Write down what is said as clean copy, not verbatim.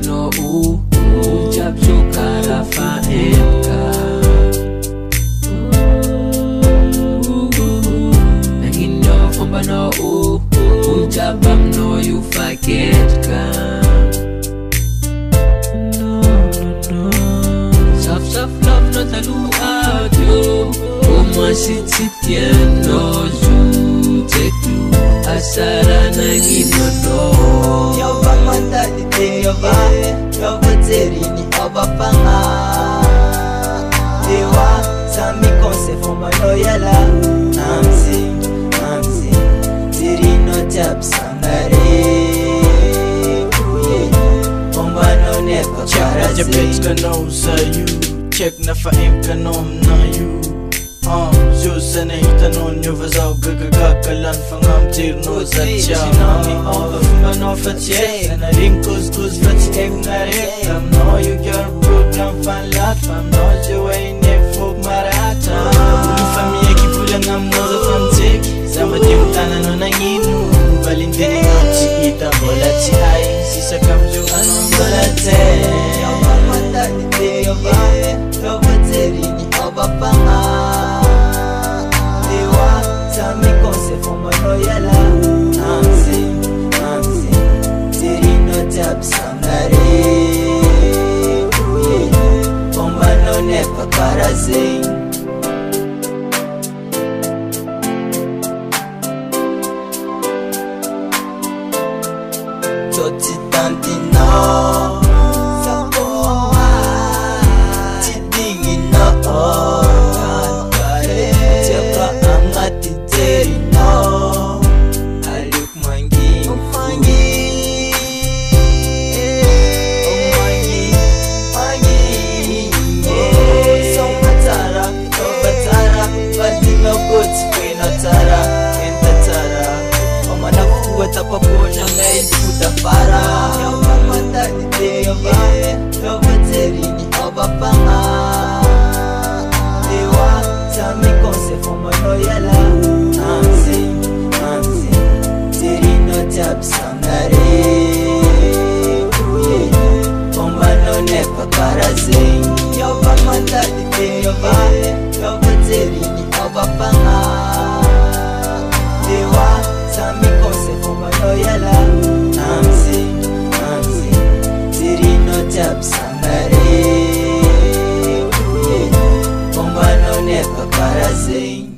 no ujab kara faemka Nangino fomba no ujabam no you forget ka Soft love no talu audio Oma sitien no zu teku Asara nangino no Yo ba manda dite yo ba terini oba panga Dewa sami konse foma no yala Amsi Tirino tab sangare Uye Omba no nepa Check na bitch ka no sa you Check na faim ka nom na you Jusa na itanon nyo vazao gagagagalan Fangam tirno za tja Sinami ova fumba no fatje Sana ring kus fatje na rek Fam no you your program fan lat Fam no jo ay ne fog marata Ulu familya ki pula ngam no za fan tek Sama yung tana no nanginu Balindini ngam si ita bola si ay Sisa kam jo anong bola te Yo ba manda dite yo ba terini oba panga Sami konse foma no yala Amsi Tirino tab sangare Uye Omba no nepa karaze Toti tanti no Sakoa Tidingi no Kankare Tiapa angati no, I look mangi, mangi, so matara, but you know good, we no tara, and the tara. Oh man, I put up a portion, I put the para. Yo, mama, that the day of it, no battery, over panga. They want Sami konse foma no yala. Tab sangare Uye Omba no nepa karaze Yo ba manda dite yo ba terini oba panga Dewa sami konse foma no yala Amsi Tirino tab sangare Uye Omba no nepa karaze